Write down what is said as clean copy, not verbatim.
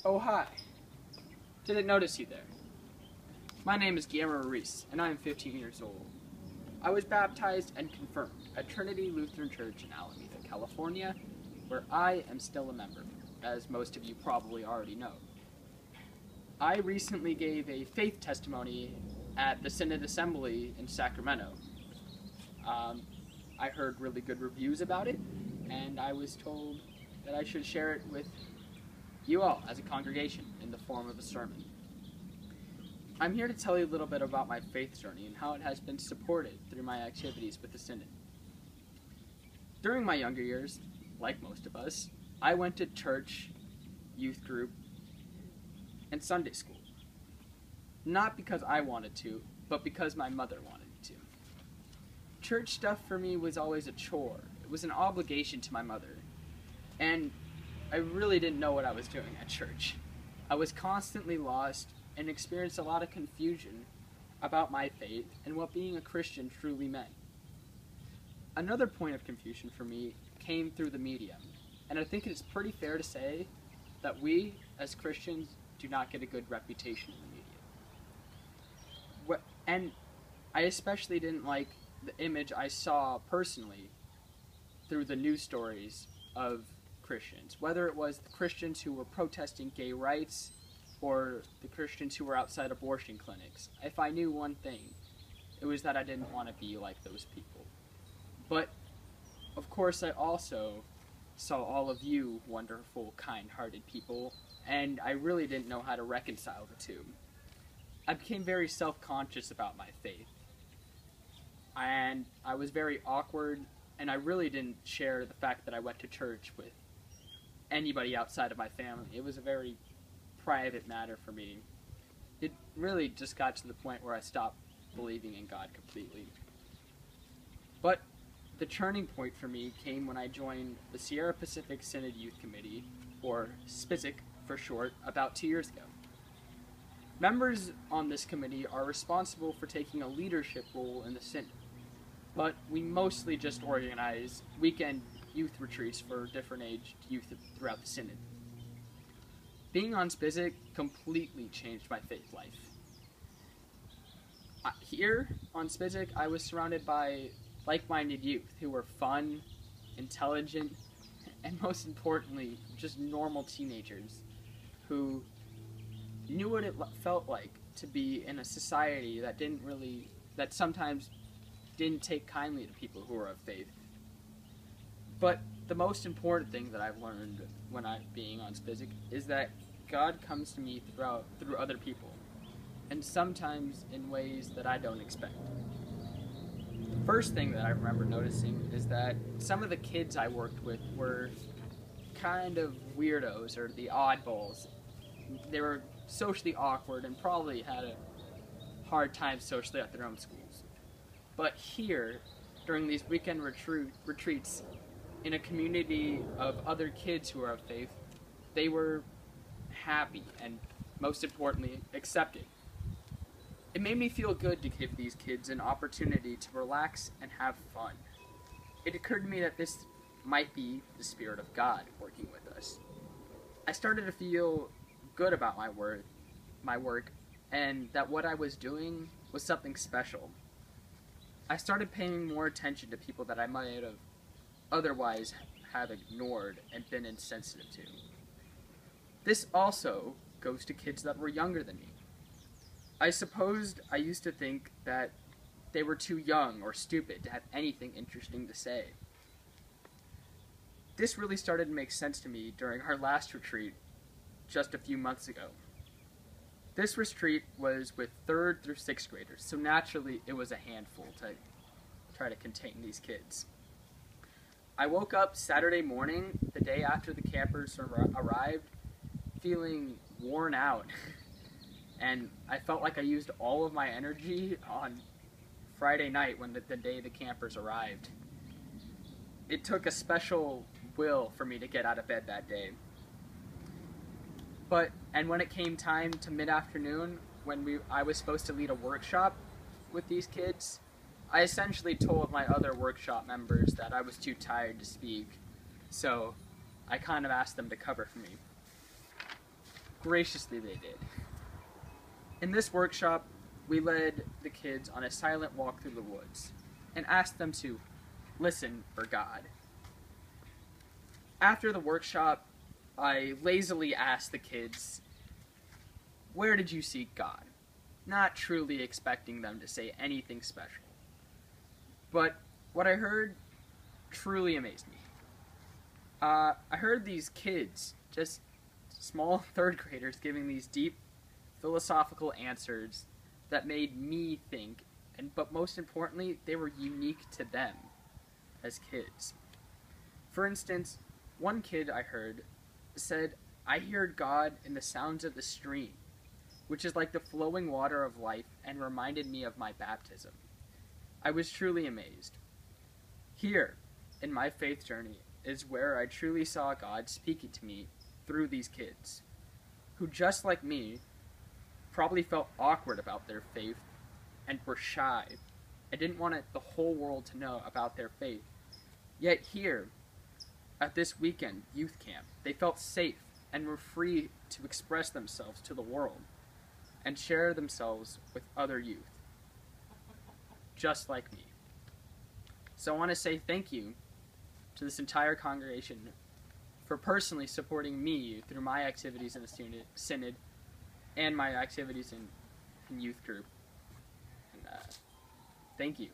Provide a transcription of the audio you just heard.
Oh, hi. Didn't notice you there. My name is Guillermo Ruiz, and I am 15 years old. I was baptized and confirmed at Trinity Lutheran Church in Alameda, California, where I am still a member, as most of you probably already know. I recently gave a faith testimony at the Synod Assembly in Sacramento. I heard really good reviews about it, and I was told that I should share it with you all as a congregation in the form of a sermon. I'm here to tell you a little bit about my faith journey and how it has been supported through my activities with the Synod. During my younger years, like most of us, I went to church, youth group, and Sunday school. Not because I wanted to, but because my mother wanted to. Church stuff for me was always a chore. It was an obligation to my mother. And I really didn't know what I was doing at church. I was constantly lost and experienced a lot of confusion about my faith and what being a Christian truly meant. Another point of confusion for me came through the media, and I think it's pretty fair to say that we, as Christians, do not get a good reputation in the media. And I especially didn't like the image I saw personally through the news stories of Christians, whether it was the Christians who were protesting gay rights or the Christians who were outside abortion clinics. If I knew one thing, it was that I didn't want to be like those people. But, of course, I also saw all of you wonderful, kind-hearted people, and I really didn't know how to reconcile the two. I became very self-conscious about my faith, and I was very awkward, and I really didn't share the fact that I went to church with anybody outside of my family. It was a very private matter for me. It really just got to the point where I stopped believing in God completely. But the turning point for me came when I joined the Sierra Pacific Synod Youth Committee, or SPISIC for short, about 2 years ago. Members on this committee are responsible for taking a leadership role in the Synod, but we mostly just organize weekend youth retreats for different aged youth throughout the Synod. Being on SPISIC completely changed my faith life. Here on SPISIC, I was surrounded by like-minded youth who were fun, intelligent, and most importantly, just normal teenagers who knew what it felt like to be in a society that sometimes didn't take kindly to people who were of faith. But the most important thing that I've learned when I'm being on SPISIC is that God comes to me through other people, and sometimes in ways that I don't expect. The first thing that I remember noticing is that some of the kids I worked with were kind of weirdos, or the oddballs. They were socially awkward and probably had a hard time socially at their own schools. But here, during these weekend retreats, in a community of other kids who are of faith, they were happy and, most importantly, accepted. It made me feel good to give these kids an opportunity to relax and have fun. It occurred to me that this might be the Spirit of God working with us. I started to feel good about my work, and that what I was doing was something special. I started paying more attention to people that I might have otherwise have ignored and been insensitive to. This also goes to kids that were younger than me. I supposed I used to think that they were too young or stupid to have anything interesting to say. This really started to make sense to me during our last retreat just a few months ago. This retreat was with 3rd through 6th graders, so naturally it was a handful to try to contain these kids. I woke up Saturday morning, the day after the campers arrived, feeling worn out, and I felt like I used all of my energy on Friday night when the day the campers arrived. It took a special will for me to get out of bed that day. And when it came time to mid-afternoon, when I was supposed to lead a workshop with these kids, I essentially told my other workshop members that I was too tired to speak, so I kind of asked them to cover for me. graciously they did. In this workshop, we led the kids on a silent walk through the woods and asked them to listen for God. After the workshop, I lazily asked the kids, "Where did you seek God?" Not truly expecting them to say anything special. But what I heard truly amazed me. I heard these kids, just small third graders, giving these deep philosophical answers that made me think, but most importantly, they were unique to them as kids. For instance, one kid I heard said, "I heard God in the sounds of the stream, which is like the flowing water of life and reminded me of my baptism." I was truly amazed. Here, in my faith journey, is where I truly saw God speaking to me through these kids, who, just like me, probably felt awkward about their faith and were shy and didn't want the whole world to know about their faith. Yet here, at this weekend youth camp, they felt safe and were free to express themselves to the world and share themselves with other youth, just like me. So I want to say thank you to this entire congregation for personally supporting me through my activities in the synod and my activities in youth group. And thank you.